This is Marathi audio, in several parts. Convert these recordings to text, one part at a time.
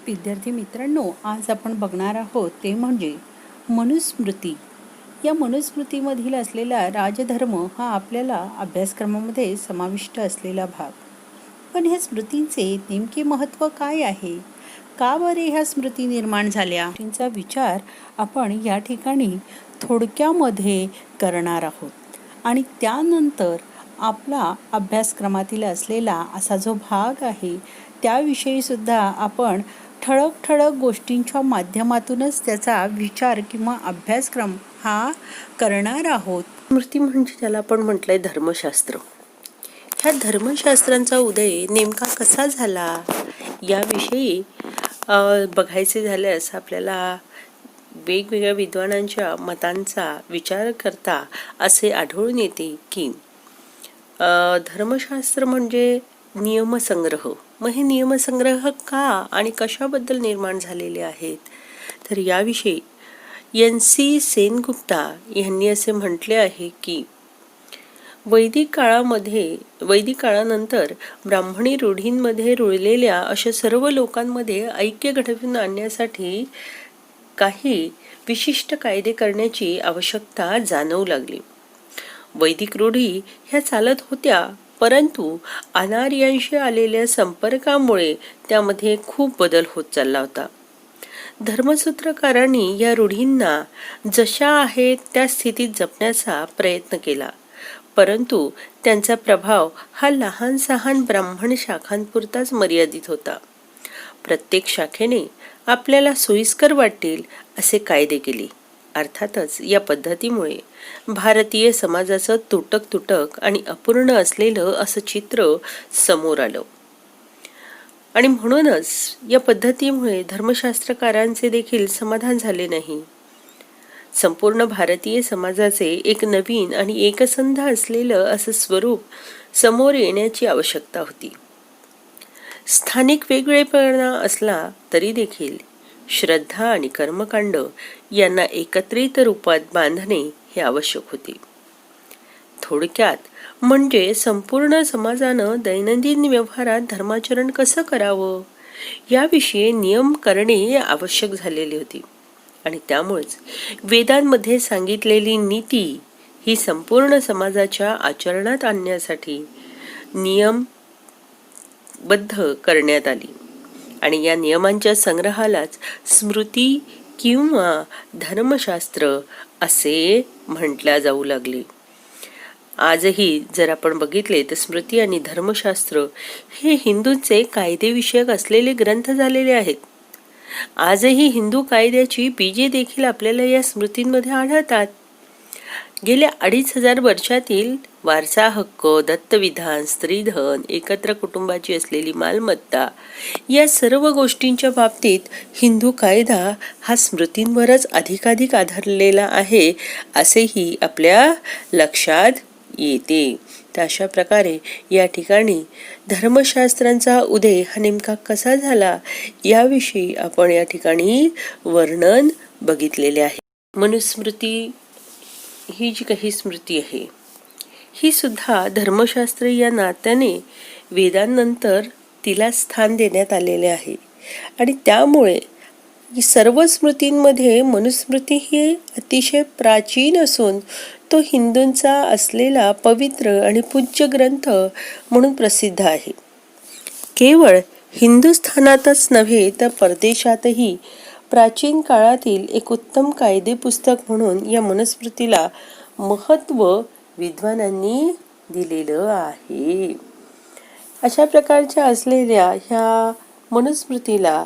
विद्यार्थी मित्रांनो, आज आपण बघणार आहोत ते म्हणजे मनुस्मृती. या मनुस्मृतीमधील असलेला राजधर्म हा आपल्याला अभ्यासक्रमामध्ये समाविष्ट असलेला भाग. पण ह्या स्मृतींचे नेमके महत्त्व काय आहे? का बरे ह्या स्मृती निर्माण झाल्या? यांचा विचार आपण या ठिकाणी थोडक्यामध्ये करणार आहोत. आणि त्यानंतर आपला अभ्यासक्रमातील असलेला असा जो भाग आहे त्याविषयी सुद्धा आपण ठळक गोष्टींच्या माध्यमातूनच त्याचा विचार किंवा अभ्यासक्रम हा करणार आहोत. स्मृती म्हणजे ज्याला आपण म्हटलंय धर्मशास्त्र. ह्या धर्मशास्त्रांचा उदय नेमका कसा झाला याविषयी बघायचे झाल्यास आपल्याला वेगवेगळ्या विद्वानांच्या मतांचा विचार करता असे आढळून येते की धर्मशास्त्र म्हणजे नियमसंग्रह. मग हे नियमसंग्रह का आणि कशाबद्दल निर्माण झालेले आहेत, तर याविषयी NC सेनगुप्ता यांनी असे म्हटले आहे की वैदिक काळानंतर ब्राह्मणी रूढींमध्ये रुळलेल्या अशा सर्व लोकांमध्ये ऐक्य घडवून आणण्यासाठी काही विशिष्ट कायदे करण्याची आवश्यकता जाणवू लागली. वैदिक रूढी ह्या चालत होत्या, परंतु अनार्यांशी आलेल्या संपर्कामुळे त्यामध्ये खूप बदल होत चालला होता. धर्मसूत्रकारांनी या रूढींना जशा आहेत त्या स्थितीत जपण्याचा प्रयत्न केला, परंतु त्यांचा प्रभाव हा लहान सहान ब्राह्मण शाखांपुरताच मर्यादित होता. प्रत्येक शाखेने आपल्याला सोयीस्कर वाटतील असे कायदे केले. अर्थातच या पद्धतीमुळे भारतीय समाजाचं तुटक आणि अपूर्ण असलेलं असं चित्र समोर आलं. आणि म्हणूनच या पद्धतीमुळे धर्मशास्त्रकारांचे देखील समाधान झाले नाही. संपूर्ण भारतीय समाजाचे एक नवीन आणि एकसंध असलेलं असं स्वरूप समोर येण्याची आवश्यकता होती. स्थानिक वेगवेगळेपणा असला तरी देखील श्रद्धा आणि कर्मकांड यांना एकत्रित रूपात बांधणे हे आवश्यक होते. थोडक्यात म्हणजे संपूर्ण समाजानं दैनंदिन व्यवहारात धर्माचरण कसं करावं याविषयी नियम करणे आवश्यक झालेले होते. आणि त्यामुळेच वेदांमध्ये सांगितलेली नीती ही संपूर्ण समाजाच्या आचरणात आणण्यासाठी नियमबद्ध करण्यात आली. आणि या नियमांच्या संग्रहालाच स्मृती किंवा धर्मशास्त्र असे म्हटल्या जाऊ लागले. आजही जर आपण बघितले तर स्मृती आणि धर्मशास्त्र हे हिंदूंचे कायदेविषयक असलेले ग्रंथ झालेले आहेत. आजही हिंदू कायद्याची बीजे देखील आपल्याला या स्मृतींमध्ये आढळतात. गेल्या 2500 वर्षातील वारसा हक्क, दत्तविधान, स्त्रीधन, एकत्र कुटुंबाची असलेली मालमत्ता या सर्व गोष्टींच्या बाबतीत हिंदू कायदा हा स्मृतींवरच अधिकाधिक आधारलेला आहे असेही आपल्या लक्षात येते. तर अशा प्रकारे या ठिकाणी धर्मशास्त्रांचा उदय हा नेमका कसा झाला याविषयी आपण या ठिकाणी वर्णन बघितलेले आहे. मनुस्मृती ही जी काही स्मृती आहे ही सुद्धा धर्मशास्त्र या नात्याने वेदांनंतर तिला स्थान देण्यात आलेले आहे. आणि त्यामुळे सर्व स्मृतींमध्ये मनुस्मृती ही अतिशय प्राचीन असून तो हिंदूंचा असलेला पवित्र आणि पूज्य ग्रंथ म्हणून प्रसिद्ध आहे. केवळ हिंदुस्थानातच नव्हे तर परदेशातही प्राचीन काळातील एक उत्तम कायदे पुस्तक म्हणून या मनुस्मृतीला महत्त्व विद्वानांनी दिलेलं आहे. अशा प्रकारच्या असलेल्या ह्या मनुस्मृतीला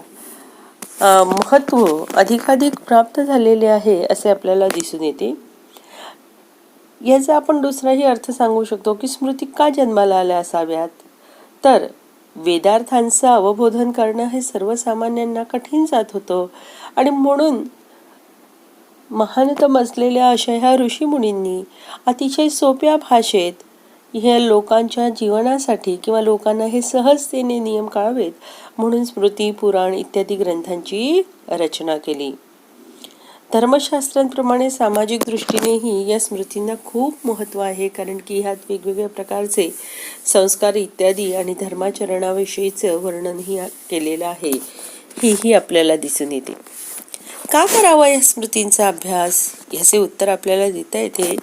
महत्त्व अधिकाधिक प्राप्त झालेले आहे असे आपल्याला दिसून येते. याचा आपण दुसराही अर्थ सांगू शकतो की स्मृती का जन्माला आल्या असाव्यात, तर वेदार्थांचं अवबोधन करणं हे सर्वसामान्यांना कठीण जात होतं. आणि म्हणून महानतम असलेल्या अशा ह्या ऋषीमुनींनी अतिशय सोप्या भाषेत ह्या लोकांच्या जीवनासाठी किंवा लोकांना हे सहजतेने नियम कळावेत म्हणून स्मृती, पुराण इत्यादी ग्रंथांची रचना केली. धर्मशास्त्रांप्रमाणे सामाजिक दृष्टीनेही या स्मृतींना खूप महत्त्व आहे, कारण की ह्यात वेगवेगळ्या प्रकारचे संस्कार इत्यादी आणि धर्माचरणाविषयीचं वर्णनही केलेलं आहे. हेही आपल्याला दिसून येते. का करावा या स्मृतींचा अभ्यास? याचे उत्तर आपल्याला देता येते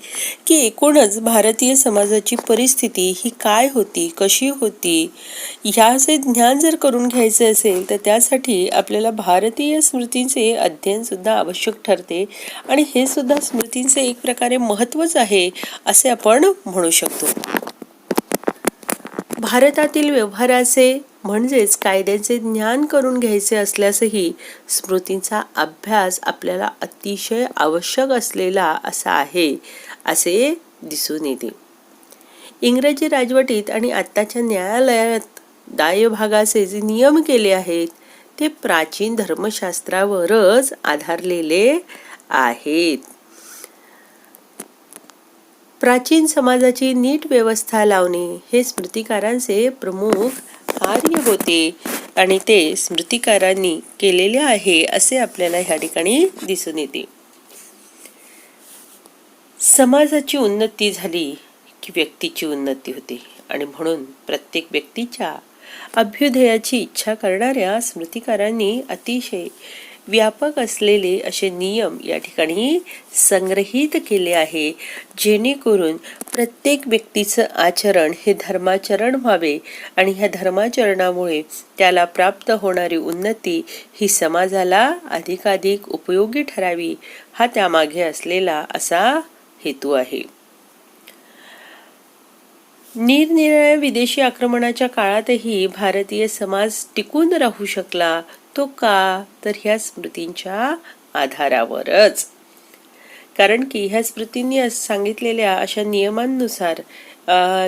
की एकूणच भारतीय समाजाची परिस्थिती ही काय होती, कशी होती, ह्याचे ज्ञान जर करून घ्यायचे असेल तर त्यासाठी आपल्याला भारतीय स्मृतींचे अध्ययन सुद्धा आवश्यक ठरते. आणि हे सुद्धा स्मृतींचे एक प्रकारे महत्त्वच आहे असे आपण म्हणू शकतो. भारतातील व्यवहाराचे म्हणजेच कायद्याचे ज्ञान करून घ्यायचे असल्यासही स्मृतींचा अभ्यास आपल्याला अतिशय आवश्यक असलेला असा आहे असे दिसून येते. इंग्रजी राजवटीत आणि आत्ताच्या न्यायालयात दायभागाचे जे नियम केले आहेत ते प्राचीन धर्मशास्त्रावरच आधारलेले आहेत. प्राचीन समाजाची नीट व्यवस्था लावणे हे स्मृतिकारांचे प्रमुख कार्य होते आणि ते स्मृतिकारांनी केलेले आहे असे आपल्याला ह्या ठिकाणी दिसून येते. समाजाची उन्नती झाली की व्यक्तीची उन्नती होते आणि म्हणून प्रत्येक व्यक्तीच्या अभ्युदयाची इच्छा करणाऱ्या स्मृतिकारांनी अतिशय व्यापक असलेले असे नियम या ठिकाणी संग्रहित केले आहे, जेणेकरून प्रत्येक व्यक्तीचं आचरण हे धर्माचरण व्हावे आणि ह्या धर्माचरणामुळे त्याला प्राप्त होणारी उन्नती ही समाजाला अधिकाधिक उपयोगी ठरावी, हा त्यामागे असलेला असा हेतू आहे. निरनिराळ्या विदेशी आक्रमणाच्या काळातही भारतीय समाज टिकून राहू शकला. तो का? तर ह्या स्मृतींच्या आधारावरच. कारण की ह्या स्मृतींनी सांगितलेल्या अशा नियमांनुसार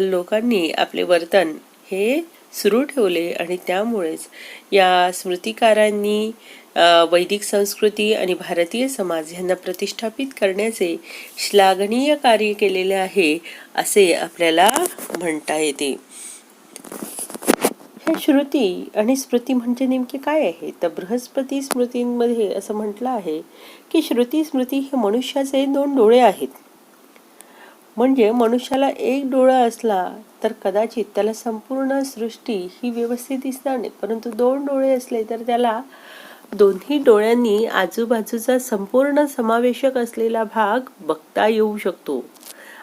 लोकांनी आपले वर्तन हे सुरू ठेवले आणि त्यामुळेच या स्मृतिकारांनी वैदिक संस्कृती आणि भारतीय समाज यांना प्रतिष्ठापित करण्याचे श्लाघनीय कार्य केलेले आहे असे आपल्याला म्हणता येते. हे श्रुती आणि स्मृती म्हणजे नेमके काय आहे? तर बृहस्पती स्मृतींमध्ये असं म्हटलं आहे की श्रुती स्मृती हे मनुष्याचे 2 डोळे आहेत. म्हणजे मनुष्याला एक डोळा असला तर कदाचित त्याला संपूर्ण सृष्टी ही व्यवस्थित दिसणार नाही, परंतु 2 डोळे असले तर त्याला दोन्ही डोळ्यांनी आजूबाजूचा संपूर्ण समावेशक असलेला भाग बघता येऊ शकतो.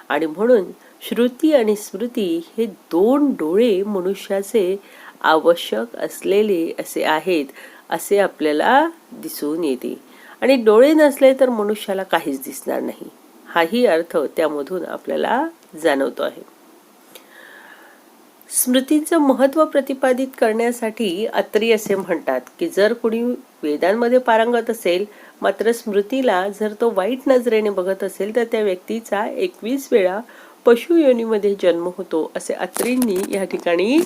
आणि म्हणून श्रुती आणि स्मृती हे 2 डोळे मनुष्याचे आवश्यक असलेले असे आहेत असे आपल्याला दिसून येते. आणि डोळे नसले तर मनुष्याला काहीच दिसणार नाही, हाही अर्थ त्यामधून आपल्याला जाणवतो आहे. स्मृतीचं महत्त्व प्रतिपादित करण्यासाठी अत्री असे म्हणतात की जर कोणी वेदांमध्ये पारंगत असेल मात्र स्मृतीला जर तो वाईट नजरेने बघत असेल तर त्या व्यक्तीचा 21 वेळा पशुयोनीमध्ये जन्म होतो असे अत्रींनी या ठिकाणी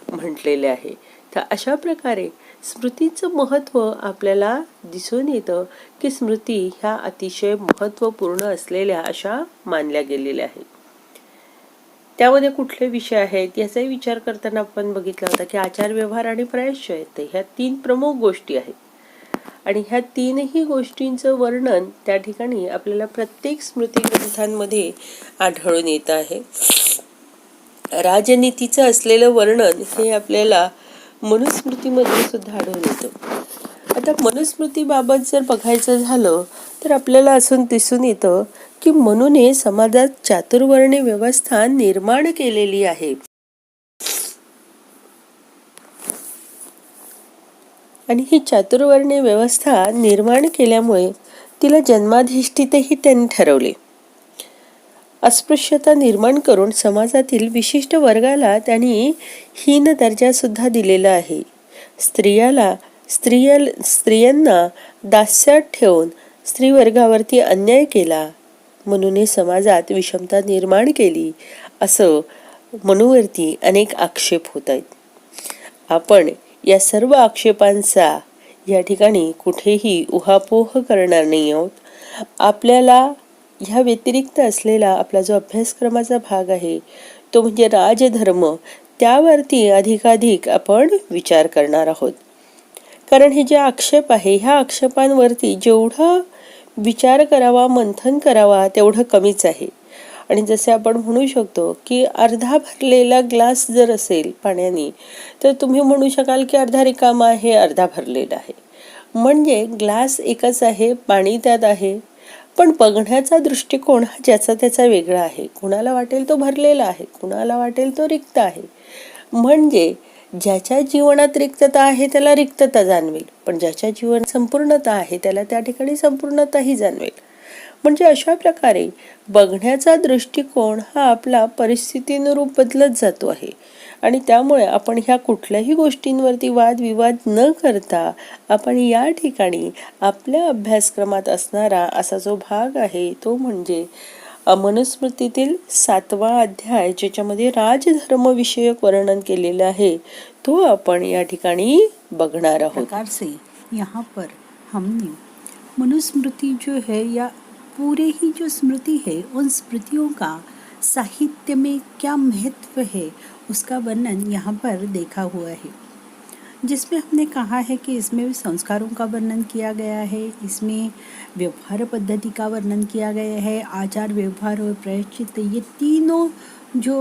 म्हटलेले आहे. तर अशा प्रकारे स्मृतीचं महत्त्व आपल्याला दिसून येतं की स्मृती ह्या अतिशय महत्त्वपूर्ण असलेल्या अशा मानल्या गेलेल्या आहेत. त्यामध्ये कुठले विषय आहेत याचाही विचार करताना आपण बघितला होता की आचार, व्यवहार आणि प्रायश्चित्त ह्या 3 प्रमुख गोष्टी आहेत. आणि ह्या 3ही गोष्टींचं वर्णन त्या ठिकाणी आपल्याला प्रत्येक स्मृती ग्रंथांमध्ये आढळून येत आहे. राजनीतीचं असलेलं वर्णन हे आपल्याला मनुस्मृतीमध्ये सुद्धा आढळून येतं. आता मनुस्मृतीबाबत जर बघायचं झालं तर आपल्याला असं दिसून येतं की मनुने समाजात चातुर्वर्ण्य व्यवस्था निर्माण केलेली आहे. आणि ही चातुर्वर्ण्य व्यवस्था निर्माण केल्यामुळे तिला जन्माधिष्ठितही त्यांनी ठरवले. अस्पृश्यता निर्माण करून समाजातील विशिष्ट वर्गाला त्यांनी हीन दर्जा सुद्धा दिलेला आहे. स्त्रियांना दास्यात ठेवून स्त्रीवर्गावरती अन्याय केला. मनुने समाजात विषमता निर्माण केली असं मनुवरती अनेक आक्षेप होत आहेत. आपण या सर्व आक्षेपांचा या ठिकाणी कुठेही उहापोह करणार नाही आहोत. आपल्याला ह्या व्यतिरिक्त असलेला आपला जो अभ्यासक्रमाचा भाग आहे तो म्हणजे राजधर्म, त्यावरती अधिकाधिक आपण विचार करणार आहोत. कारण हे जे आक्षेप आहे ह्या आक्षेपांवरती जेवढा विचार करावा, मंथन करावा तेवढं कमीच आहे. आणि जसे आपण म्हणू शकतो की अर्धा भरलेला ग्लास जर असेल पाण्याने तर तुम्ही म्हणू शकाल की अर्धा रिकामा आहे, अर्धा भरलेला आहे. म्हणजे ग्लास एकच आहे, पाणी त्यात आहे, पण बघण्याचा दृष्टिकोन हा ज्याचा त्याचा वेगळा आहे. कुणाला वाटेल तो भरलेला आहे, कुणाला वाटेल तो रिक्त आहे. म्हणजे ज्याच्या जीवनात रिक्तता आहे त्याला रिक्तता जाणवेल, पण ज्याच्या जीवनात संपूर्णता आहे त्याला त्या ठिकाणी संपूर्णताही जाणवेल. म्हणजे अशा प्रकारे बघण्याचा दृष्टिकोन हा आपला परिस्थितीनुरूप बदलत जातो आहे. आणि त्यामुळे आपण ह्या कुठल्याही गोष्टींवरती वादविवाद न करता आपण या ठिकाणी आपल्या अभ्यासक्रमात असणारा असा जो भाग आहे तो म्हणजे मनुस्मृतीतील 7वा अध्याय, ज्याच्यामध्ये राजधर्मविषयक वर्णन केलेलं आहे, तो आपण या ठिकाणी बघणार आहोत. प्रकार से यहाँ पर हमने मनुस्मृति जो है या पूरे ही जो स्मृति है उन स्मृतियों का साहित्य में क्या महत्व है उसका वर्णन यहाँ पर देखा हुआ है, जिसमें हमने कहा है कि इसमें संस्कारों का वर्णन किया गया है, इसमें व्यवहार पद्धति का वर्णन किया गया है, आचार व्यवहार और प्रायश्चित, ये तीनों जो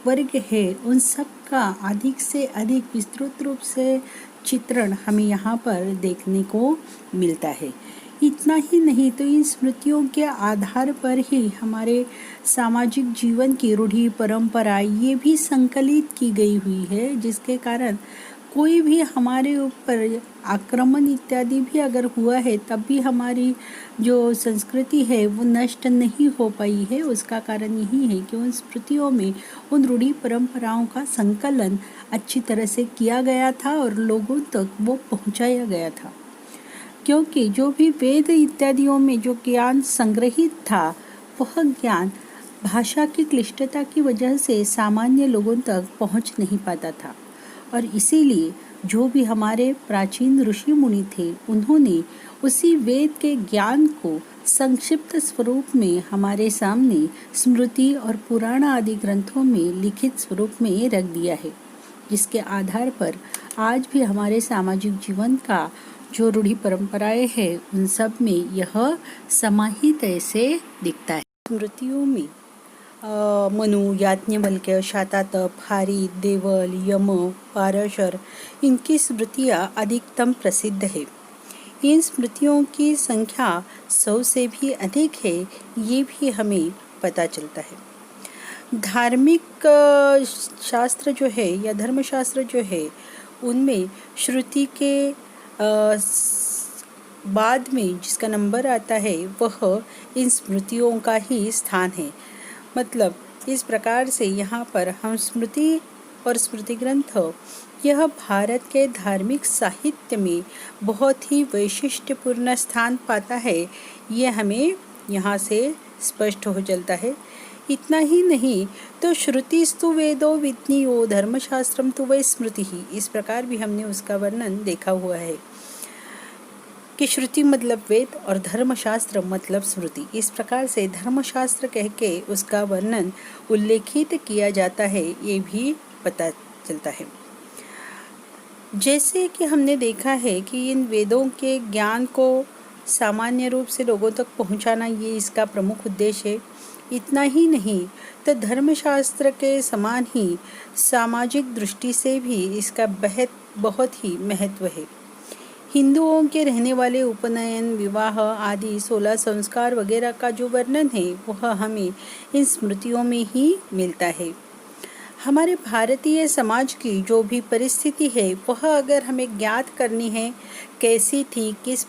वर्ग है उन सब का अधिक से अधिक विस्तृत रूप से चित्रण हमें यहाँ पर देखने को मिलता है। इतना ही नहीं तो इन स्मृतियों के आधार पर ही हमारे सामाजिक जीवन की रूढ़ी परंपरा ये भी संकलित की गई हुई है, जिसके कारण कोई भी हमारे ऊपर आक्रमण इत्यादि भी अगर हुआ है तब भी हमारी जो संस्कृति है वो नष्ट नहीं हो पाई है। उसका कारण यही है कि उन स्मृतियों में उन रूढ़ी परंपराओं का संकलन अच्छी तरह से किया गया था और लोगों तक वो पहुंचाया गया था, क्योंकि जो भी वेद इत्यादियों में जो ज्ञान संग्रहित था वह ज्ञान भाषा की क्लिष्टता की वजह से सामान्य लोगों तक पहुंच नहीं पाता था। और इसीलिए जो भी हमारे प्राचीन ऋषि मुनि थे उन्होंने उसी वेद के ज्ञान को संक्षिप्त स्वरूप में हमारे सामने स्मृति और पुराण आदि ग्रंथों में लिखित स्वरूप में रख दिया है, जिसके आधार पर आज भी हमारे सामाजिक जीवन का जो रूढ़ी परंपराएं हैं उन सब में यह समाहित ऐसे दिखता है। स्मृतियों में मनु, याज्ञवल्क्य, शातातप, हारी, देवल, यम, पाराशर, इनकी स्मृतियाँ अधिकतम प्रसिद्ध है। इन स्मृतियों की संख्या 100 से भी अधिक है, ये भी हमें पता चलता है। धार्मिक शास्त्र जो है या धर्मशास्त्र जो है उनमें श्रुति के बाद में जिसका नंबर आता है वह इन स्मृतियों का ही स्थान है। मतलब इस प्रकार से यहाँ पर हम स्मृति और स्मृति ग्रंथ यह भारत के धार्मिक साहित्य में बहुत ही वैशिष्ट्यपूर्ण स्थान पाता है, ये हमें यहाँ से स्पष्ट हो जाता है। इतना ही नहीं तो श्रुतिस्तु वेदो विज्ञेयो धर्मशास्त्रम तु वै स्मृति ही, इस प्रकार भी हमने उसका वर्णन देखा हुआ है कि श्रुति मतलब वेद और धर्मशास्त्र मतलब स्मृति। इस प्रकार से धर्मशास्त्र कह के उसका वर्णन उल्लेखित किया जाता है, ये भी पता चलता है। जैसे कि हमने देखा है कि इन वेदों के ज्ञान को सामान्य रूप से लोगों तक पहुंचाना ये इसका प्रमुख उद्देश्य है। इतना ही नहीं तो धर्मशास्त्र के समान ही सामाजिक दृष्टि से भी इसका बहुत ही महत्व है। हिंदुओं के रहने वाले उपनयन, विवाह आदि 16 संस्कार वगैरह का जो वर्णन है वह हमें इन स्मृतियों में ही मिलता है। हमारे भारतीय समाज की जो भी परिस्थिति है वह अगर हमें ज्ञात करनी है कैसी थी, किस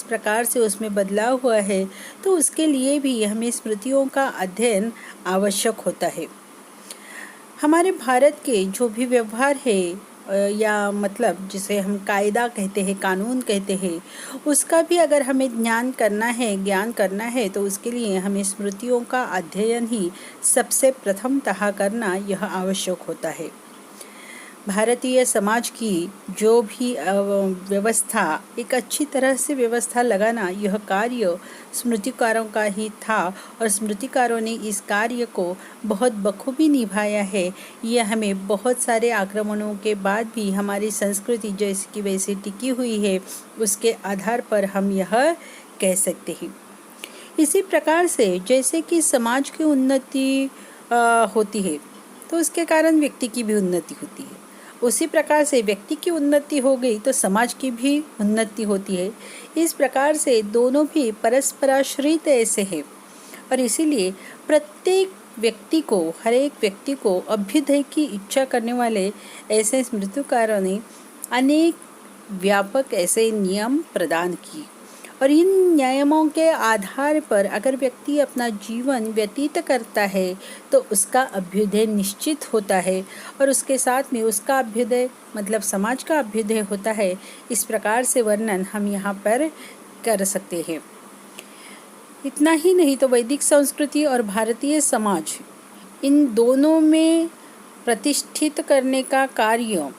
प्रकार से उसमें बदलाव हुआ है, तो उसके लिए भी हमें स्मृतियों का अध्ययन आवश्यक होता है। हमारे भारत के जो भी व्यवहार है या मतलब जिसे हम कायदा कहते हैं, कानून कहते हैं, उसका भी अगर हमें ज्ञान करना है तो उसके लिए हमें स्मृतियों का अध्ययन ही सबसे प्रथमतः करना यह आवश्यक होता है। भारतीय समाज की जो भी व्यवस्था, एक अच्छी तरह से व्यवस्था लगाना, यह कार्य स्मृतिकारों का ही था और स्मृतिकारों ने इस कार्य को बहुत बखूबी निभाया है। यह हमें बहुत सारे आक्रमणों के बाद भी हमारी संस्कृति जैसी की वैसी टिकी हुई है, उसके आधार पर हम यह कह सकते हैं। इसी प्रकार से जैसे कि समाज की उन्नति होती है तो उसके कारण व्यक्ति की भी उन्नति होती है, उसी प्रकार से व्यक्ति की उन्नति हो गई तो समाज की भी उन्नति होती है। इस प्रकार से दोनों भी परस्पराश्रित ऐसे हैं और इसीलिए प्रत्येक व्यक्ति को, हर एक व्यक्ति को अभ्युदय की इच्छा करने वाले ऐसे स्मृतिकारों ने अनेक व्यापक ऐसे नियम प्रदान किए और इन नियमों के आधार पर अगर व्यक्ति अपना जीवन व्यतीत करता है तो उसका अभ्युदय निश्चित होता है और उसके साथ में उसका अभ्युदय मतलब समाज का अभ्युदय होता है। इस प्रकार से वर्णन हम यहाँ पर कर सकते हैं। इतना ही नहीं तो वैदिक संस्कृति और भारतीय समाज इन दोनों में प्रतिष्ठित करने का कार्य,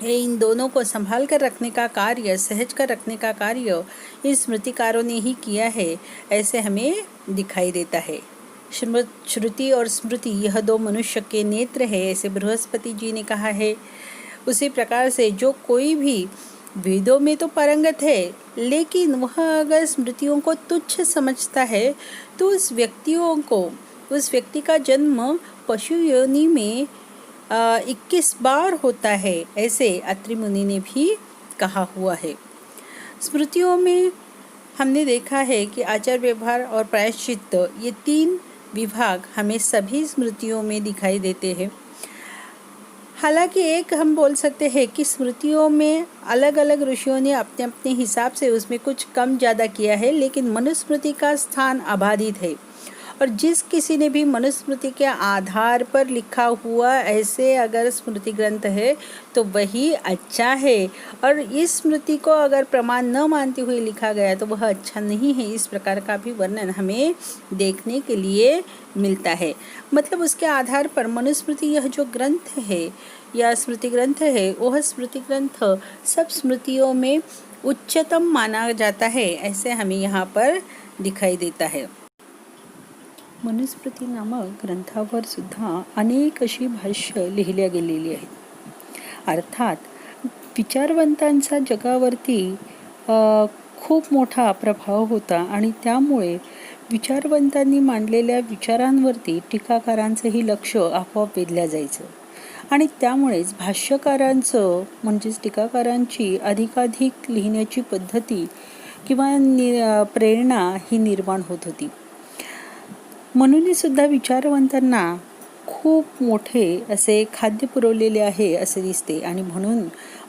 इन दोनों को संभाल कर रखने का कार्य, सहज कर रखने का कार्य इन स्मृतिकारों ने ही किया है, ऐसे हमें दिखाई देता है। श्रुति और स्मृति यह दो मनुष्य के नेत्र है, ऐसे बृहस्पति जी ने कहा है। उसी प्रकार से जो कोई भी वेदों में तो पारंगत है, लेकिन वह अगर स्मृतियों को तुच्छ समझता है तो उस व्यक्ति का जन्म पशु योनि में 21 बार होता है, ऐसे अत्रि मुनि ने भी कहा हुआ है। स्मृतियों में हमने देखा है कि आचार व्यवहार और प्रायश्चित्त ये 3 विभाग हमें सभी स्मृतियों में दिखाई देते हैं। हालांकि एक हम बोल सकते हैं कि स्मृतियों में अलग अलग ऋषियों ने अपने अपने हिसाब से उसमें कुछ कम ज़्यादा किया है, लेकिन मनुस्मृति का स्थान अबाधित है और जिस किसी ने भी मनुस्मृति के आधार पर लिखा हुआ ऐसे अगर स्मृति ग्रंथ है तो वही अच्छा है और इस स्मृति को अगर प्रमाण न मानते हुए लिखा गया तो वह अच्छा नहीं है। इस प्रकार का भी वर्णन हमें देखने के लिए मिलता है। मतलब उसके आधार पर मनुस्मृति यह जो ग्रंथ है या स्मृति ग्रंथ है वह स्मृति ग्रंथ सब स्मृतियों में उच्चतम माना जाता है, ऐसे हमें यहाँ पर दिखाई देता है। मनुस्मृती नामक ग्रंथावर सुद्धा अनेक अशी भाष्य लिहिल्या गेलेली आहेत। अर्थात विचारवंतांचा जगावरती खूप मोठा प्रभाव होता आणि त्यामुळे विचारवंतांनी मांडलेल्या विचारांवरती टीकाकारांचंही लक्ष आपोआप वेधल्या जायचं आणि त्यामुळेच भाष्यकारांचं म्हणजेच टीकाकारांची अधिकाधिक लिहिण्याची पद्धती किंवा प्रेरणा ही निर्माण होत होती। म्हणून सुद्धा विचारवंतांना खूप मोठे असे खाद्य पुरवलेले आहे असे दिसते आणि म्हणून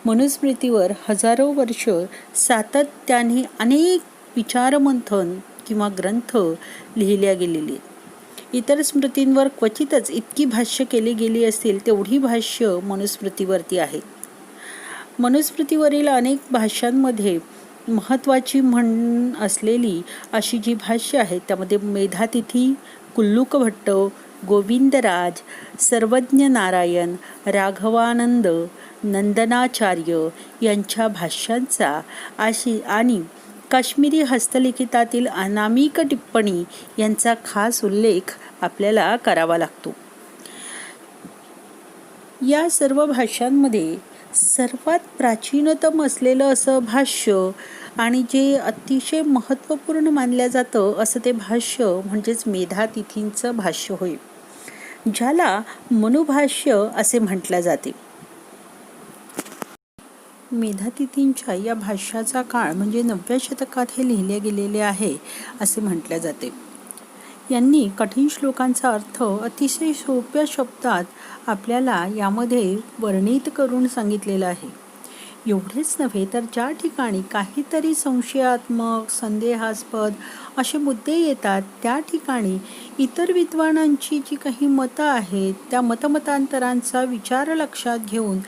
मनुस्मृतीवर हजारो वर्ष सातत्याने अनेक विचारमंथन किंवा ग्रंथ लिहिल्या गेलेले। इतर स्मृतींवर क्वचितच इतकी भाष्य केली गेली असतील तेवढी भाष्य मनुस्मृतीवरती आहेत। मनुस्मृतीवरील अनेक भाष्यांमध्ये महत्त्वाची म्हण असलेली अशी जी भाष्य आहेत त्यामध्ये मेधातिथी, कुल्लुक भट्ट, गोविंदराज, सर्वज्ञ नारायण, राघवानंद, नंदनाचार्य यांच्या भाष्यांचा आणि काश्मीरी हस्तलिखितातील अनामिक टिप्पणी यांचा खास उल्लेख आपल्याला करावा लागतो। या सर्व भाष्यांमध्ये सर्वात प्राचीनतम असलेलं असं भाष्य आणि जे अतिशय महत्त्वपूर्ण मानलं जातं असं ते भाष्य म्हणजेच मेधातिथींचं भाष्य होय, ज्याला मनुभाष्य असे म्हटले जाते। मेधातिथींच्या या भाष्याचा काळ म्हणजे 9व्या शतकात हे लिहिले गेलेले आहे असे म्हटले जाते। यांनी कठीण श्लोकांचा अर्थ अतिशय सोप्या शब्दात आपल्याला यामध्ये वर्णित करून सांगितलेला आहे। एवढेच नव्हे तर ज्या ठिकाणी काहीतरी संशयात्मक, संदेहास्पद असे मुद्दे येतात त्या ठिकाणी इतर विद्वानांची जी काही मतं आहेत त्या मतमतांतरांचा विचार लक्षात घेऊन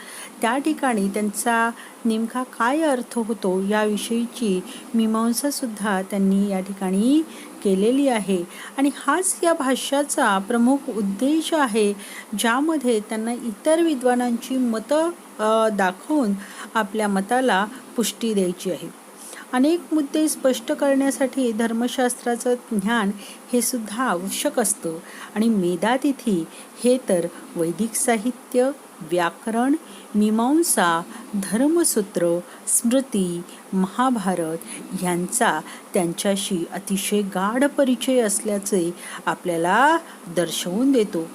त्या ठिकाणी त्यांचा नेमका काय अर्थ होतो याविषयीची मीमांसा सुद्धा त्यांनी या ठिकाणी केलेली आहे आणि हाच या भाष्याचा प्रमुख उद्देश आहे, ज्यामध्ये त्यांना इतर विद्वानांची मतं दाखवून आपल्या मताला पुष्टी द्यायची आहे। अनेक मुद्दे स्पष्ट करण्यासाठी धर्मशास्त्राचं ज्ञान हे सुद्धा आवश्यक असतं आणि मेधातिथी हे तर वैदिक साहित्य, व्याकरण, मीमांसा, धर्मसूत्र, स्मृती, महाभारत यांचा त्यांच्याशी अतिशय गाढ परिचय असल्याचे आपल्याला दर्शवून देतो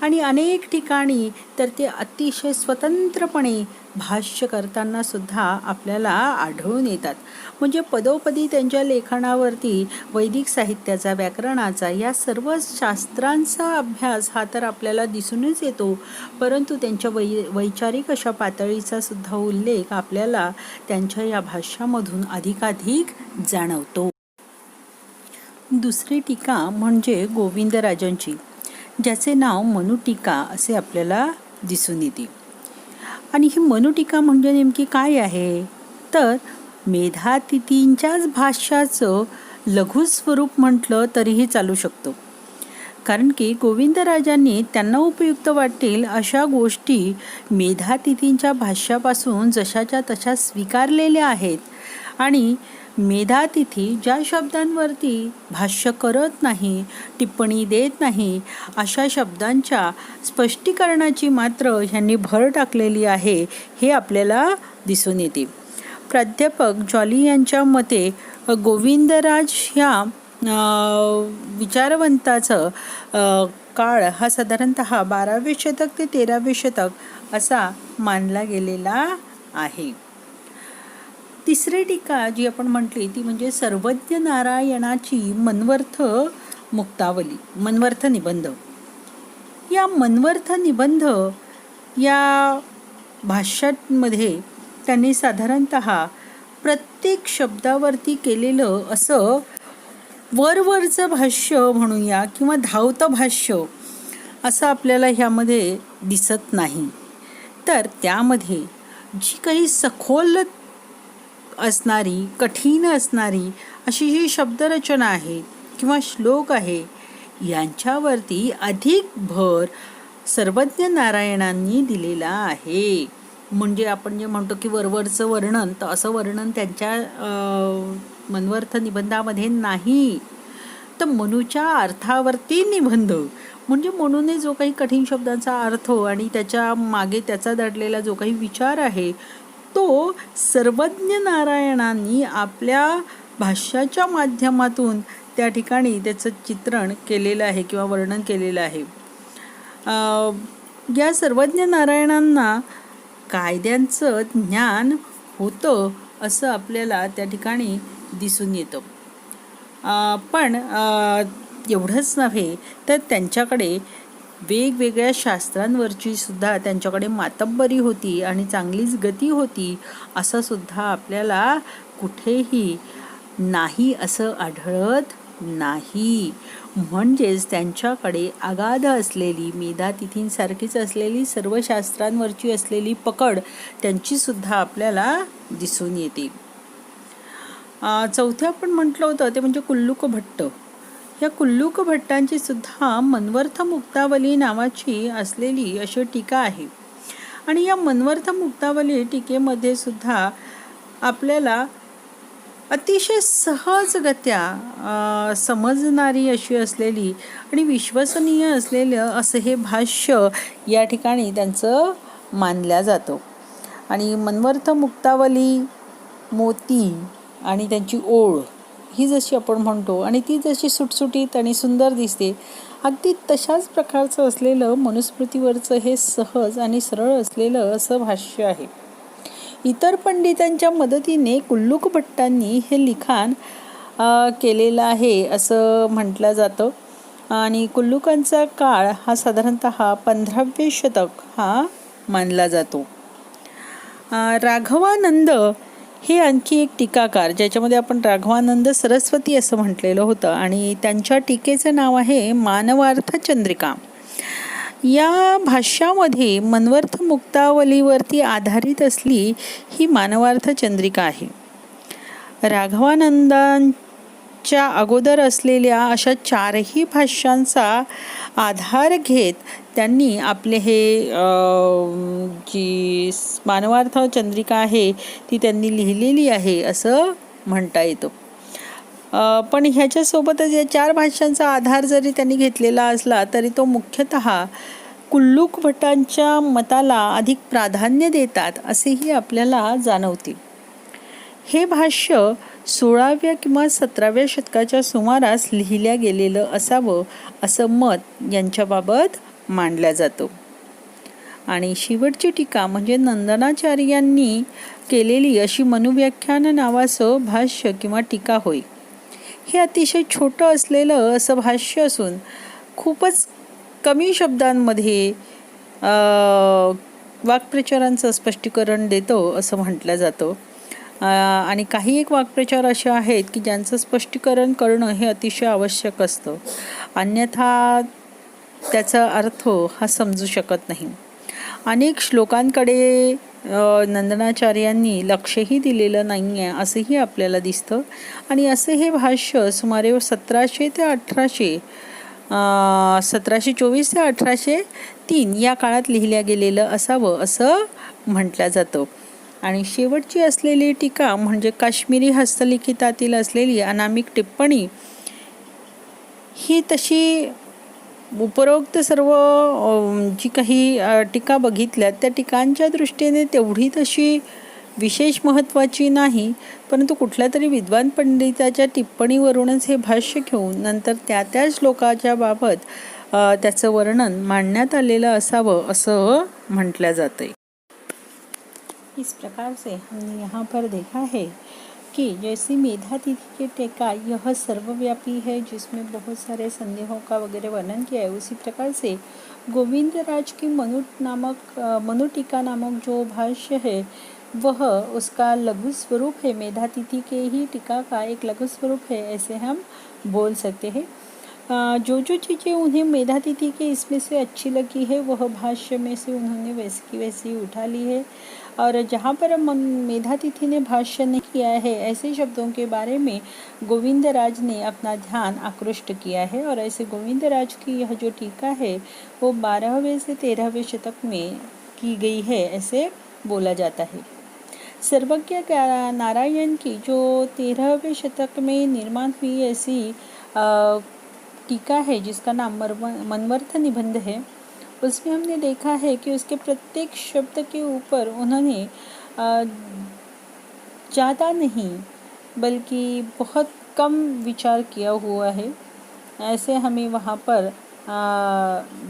आणि अनेक ठिकाणी तर ते अतिशय स्वतंत्रपणे भाष्य करताना सुद्धा आपल्याला आढळून येतात. म्हणजे पदोपदी त्यांच्या लेखनावरती वैदिक साहित्याचा, व्याकरणाचा, या सर्व शास्त्रांचा अभ्यास हा तर आपल्याला दिसूनच येतो, परंतु त्यांच्या वैचारिक अशा पातळीचा सुद्धा उल्लेख आपल्याला त्यांच्या या भाष्यामधून अधिकाधिक जाणवतो. दुसरी टीका म्हणजे गोविंदराजांची, ज्याचे नाव मनुटीका असे आपल्याला दिसून येते. आणि ही मनुटीका म्हणजे नेमकी काय आहे, तर मेधातिथींच्याच भाष्याचं लघु स्वरूप म्हटलं तरीही चालू शकतं. कारण की गोविंदराजांनी त्यांना उपयुक्त वाटतील अशा गोष्टी मेधातिथींच्या भाष्यापासून जशाच्या तशा स्वीकारलेल्या आहेत. आणि मेधातिथी ज्या शब्दांवरती भाष्य करत नाही, टिप्पणी देत नाही, अशा शब्दांच्या स्पष्टीकरणाची मात्र ह्यांनी भर टाकलेली आहे, हे आपल्याला दिसून येते. प्राध्यापक जॉली यांच्या मते गोविंदराज ह्या विचारवंताचं काळ हा साधारणतः 12वे शतक ते 13वे शतक असा मानला गेलेला आहे. तिसरी टीका जी आपण म्हटली ती म्हणजे सर्वज्ञ नारायणाची मन्वर्थ मुक्तावली, मन्वर्थ निबंध. या मन्वर्थ निबंध या भाष्यामध्ये त्यांनी साधारणतः प्रत्येक शब्दावरती केलेलं असं वरवरचं भाष्य म्हणूया किंवा धावतं भाष्य असं आपल्याला ह्यामध्ये दिसत नाही. तर त्यामध्ये जी काही सखोल असणारी, कठीण असणारी अशी जी शब्दरचना आहे किंवा श्लोक आहे, यांच्यावरती अधिक भर सर्वज्ञ नारायणांनी दिलेला आहे. म्हणजे आपण जे म्हणतो की वरवरचं वर्णन, तर असं वर्णन त्यांच्या मन्वर्थ निबंधामध्ये नाही. तर मनूच्या अर्थावरती निबंध, म्हणजे मनूने जो काही कठीण शब्दांचा अर्थ आणि त्याच्या मागे त्याचा दडलेला जो काही विचार आहे, तो सर्वज्ञ नारायणांनी आपल्या भाष्याच्या माध्यमातून त्या ठिकाणी त्याचं चित्रण केलेलं आहे किंवा वर्णन केलेलं आहे. या सर्वज्ञ नारायणांना कायद्यांचं ज्ञान होतं असं आपल्याला त्या ठिकाणी दिसून येतं. पण एवढंच नव्हे तर त्यांच्याकडे वेगवेगळ्या शास्त्रांवरची सुद्धा त्यांच्याकडे मातब्बरी होती आणि चांगलीच गती होती, असं सुद्धा आपल्याला कुठेही नाही असं आढळत नाही. म्हणजेच त्यांच्याकडे अगाध असलेली, मेधातिथींसारखीच असलेली सर्व शास्त्रांवरची असलेली पकड त्यांची सुद्धा आपल्याला दिसून येते. चौथं आपण म्हटलं होतं ते म्हणजे कुल्लुक भट्ट. या कुल्लुक भट्टांची सुद्धा मन्वर्थ मुक्तावली नावाची असलेली अशी टीका आहे. आणि या मन्वर्थ मुक्तावली टीकेमध्ये सुद्धा आपल्याला अतिशय सहजगत्या समजणारी अशी असलेली आणि विश्वसनीय असलेलं असं हे भाष्य या ठिकाणी त्यांचं मानलं जातं. आणि मन्वर्थ मुक्तावली, मोती आणि त्यांची ओळ ही जशी आपण म्हणतो आणि ती जशी सुटसुटीत आणि सुंदर दिसते, अगदी तशाच प्रकारचं असलेलं मनुस्मृतीवरचं हे सहज आणि सरळ असलेलं असं भाष्य आहे. इतर पंडितांच्या मदतीने कुल्लुक भट्टांनी हे लिखाण केलेलं आहे असं म्हटलं जातं. आणि कुल्लुकांचा काळ हा साधारणतः 15वे शतक हा मानला जातो. राघवानंद हे आणखी एक टीकाकार, ज्याच्यामध्ये आपण राघवानंद सरस्वती असं म्हटलेलं होतं, आणि त्यांच्या टीकेचं नाव आहे मानवार्थ चंद्रिका. या भाष्यामध्ये मन्वर्थ मुक्तावलीवरती आधारित असली ही मानवार्थ चंद्रिका आहे. राघवानंदांच्या अगोदर असलेल्या अशा 4ही भाष्यांचा आधार घेत त्यांनी आपले हे जी मानवार्थ चंद्रिका आहे ती त्यांनी लिहिलेली आहे असं म्हणता येतं. पण ह्याच्यासोबतच या 4 भाष्यांचा आधार जरी त्यांनी घेतलेला असला तरी तो मुख्यतः कुल्लुक भट्टांच्या मताला अधिक प्राधान्य देतात असेही आपल्याला जाणवते. हे भाष्य 16व्या किंवा 17व्या शतकाच्या सुमारास लिहिल्या गेलेलं असावं असं मत यांच्याबाबत मांडला जातो. आणि शेवटची टीका म्हणजे नंदनाचार्यांनी केलेली अशी मनुव्याख्यान नावाचं भाष्य किंवा टीका होय. हे अतिशय छोटं असलेलं असं भाष्य असून खूपच कमी शब्दांमध्ये वाक्प्रचारांचं स्पष्टीकरण देतो असं म्हटलं जातं. आणि काही एक वाक्प्रचार असे आहेत की ज्यांचं स्पष्टीकरण करणं हे अतिशय आवश्यक असतं, अन्यथा त्याचा अर्थ हा समजू शकत नाही. अनेक श्लोकांकडे नंदनाचार्यांनी लक्षही दिलेलं नाही आहे असंही आपल्याला दिसतं. आणि असे हे भाष्य सुमारे 1700 ते 1800 1724 ते 1803 या काळात लिहिल्या गेलेलं असावं असं म्हटलं जातं. आणि शेवटची असलेली टीका म्हणजे काश्मीरी हस्तलिखितातील असलेली अनामिक टिप्पणी ही तशी उपरोक्त सर्व जी काही टीका बघितल्या त्या टीकांच्या दृष्टीने तेवढी तशी विशेष महत्त्वाची नाही, परंतु कुठल्या तरी विद्वान पंडिताच्या टिप्पणीवरूनच हे भाष्य घेऊन नंतर त्या श्लोकाच्या बाबत त्याचं वर्णन मांडण्यात आलेलं असावं असं म्हटलं जातं. इस प्रकार से हमने यहाँ पर देखा है कि जैसी मेधातिथि की टीका यह सर्वव्यापी है जिसमें बहुत सारे संदेहों का वगैरह वर्णन किया है, उसी प्रकार से गोविंदराज की मनु टीका नामक जो भाष्य है वह उसका लघु स्वरूप है, मेधातिथि के ही टीका का एक लघु स्वरूप है ऐसे हम बोल सकते हैं. जो चीज़ें उन्हें मेधातिथि के इसमें से अच्छी लगी है वह भाष्य में से उन्होंने वैसी की वैसी उठा ली है. और जहाँ पर मेधातिथि ने भाष्य नहीं किया है ऐसे शब्दों के बारे में गोविंदराज ने अपना ध्यान आकृष्ट किया है. और ऐसे गोविंदराज की यह जो टीका है वो 12वें से 13वें शतक में की गई है ऐसे बोला जाता है. सर्वज्ञ नारायण की जो 13वें शतक में निर्माण हुई ऐसी टीका है जिसका नाम मनवर्थ निबंध है, उसमें हमने देखा है कि उसके प्रत्येक शब्द के ऊपर उन्होंने ज़्यादा नहीं बल्कि बहुत कम विचार किया हुआ है, ऐसे हमें वहाँ पर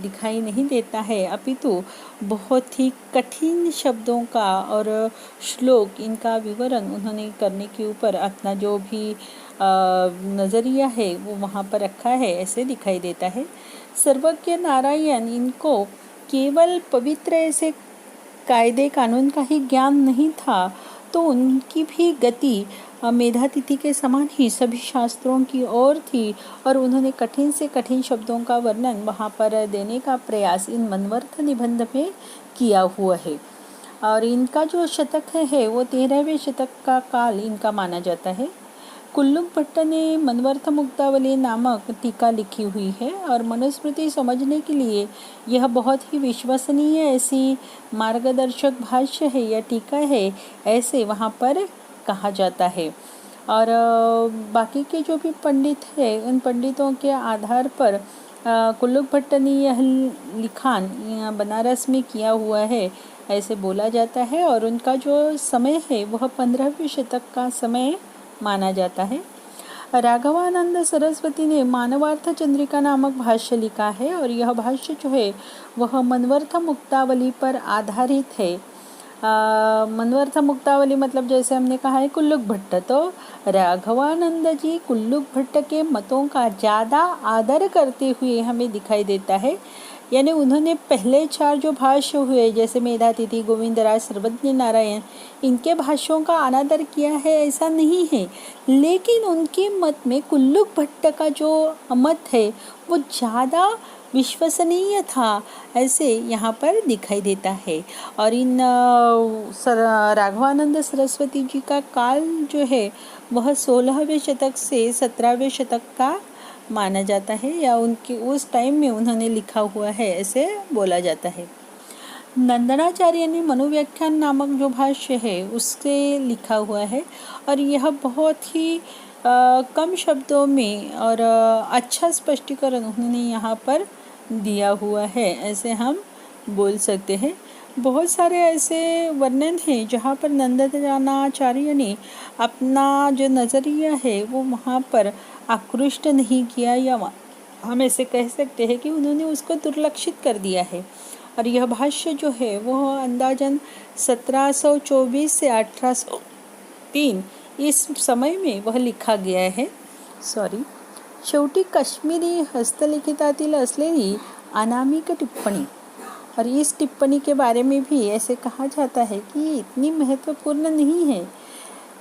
दिखाई नहीं देता है, अपितु बहुत ही कठिन शब्दों का और श्लोक इनका विवरण उन्होंने करने के ऊपर अपना जो भी नज़रिया है वो वहाँ पर रखा है ऐसे दिखाई देता है. सर्वज्ञ नारायण इनको केवल पवित्र ऐसे कायदे कानून का ही ज्ञान नहीं था, तो उनकी भी गति मेधातिथि के समान ही सभी शास्त्रों की ओर थी और उन्होंने कठिन से कठिन शब्दों का वर्णन वहाँ पर देने का प्रयास इन मनवर्थ निबंध में किया हुआ है. और इनका जो शतक है वो 13वें शतक का काल इनका माना जाता है. कुल्लुक भट्ट ने मनवर्थ मुक्तावली नामक टीका लिखी हुई है और मनुस्मृति समझने के लिए यह बहुत ही विश्वसनीय ऐसी मार्गदर्शक भाष्य है या टीका है ऐसे वहाँ पर कहा जाता है. और बाकी के जो भी पंडित हैं उन पंडितों के आधार पर कुल्लुक भट्ट ने यह लिखान बनारस में किया हुआ है ऐसे बोला जाता है. और उनका जो समय है वह 15वें शतक का समय माना जाता है. राघवानंद सरस्वती ने मानवार्थ चंद्रिका नामक भाष्य लिखा है और यह भाष्य जो है वह मनवर्थ मुक्तावली पर आधारित है. मनवर्थ मुक्तावली मतलब जैसे हमने कहा है कुल्लुक भट्ट, तो राघवानंद जी कुल्लुक भट्ट के मतों का ज़्यादा आदर करते हुए हमें दिखाई देता है. यानी उन्होंने पहले 4 जो भाष्य हुए जैसे मेधातिथि, गोविंदराज, सर्वज्ञ नारायण, इनके भाष्यों का अनादर किया है ऐसा नहीं है, लेकिन उनके मत में कुल्लुक भट्ट का जो मत है वो ज़्यादा विश्वसनीय था ऐसे यहाँ पर दिखाई देता है. और इन राघवानंद सरस्वती जी का काल जो है वह 16वें शतक से 17वें शतक का माना जाता है या उनके उस टाइम में उन्होंने लिखा हुआ है ऐसे बोला जाता है. नंदनाचार्य ने मनुव्याख्यान नामक जो भाष्य है उससे लिखा हुआ है और यह बहुत ही कम शब्दों में और अच्छा स्पष्टीकरण उन्होंने यहाँ पर दिया हुआ है ऐसे हम बोल सकते हैं. बहुत सारे ऐसे वर्णन हैं जहाँ पर नंदनाचार्य ने अपना जो नज़रिया है वो वहाँ पर आकृष्ट नहीं किया या हम ऐसे कह सकते हैं कि उन्होंने उसको दुर्लक्षित कर दिया है। और यह भाष्य जो है वह अंदाजन 1724 से 1803 इस समय में वह लिखा गया है। शेवटी काश्मीरी हस्तलिखितातील असलेली अनामिक टिप्पणी, और इस टिप्पणी के बारे में भी ऐसे कहा जाता है कि ये इतनी महत्वपूर्ण नहीं है।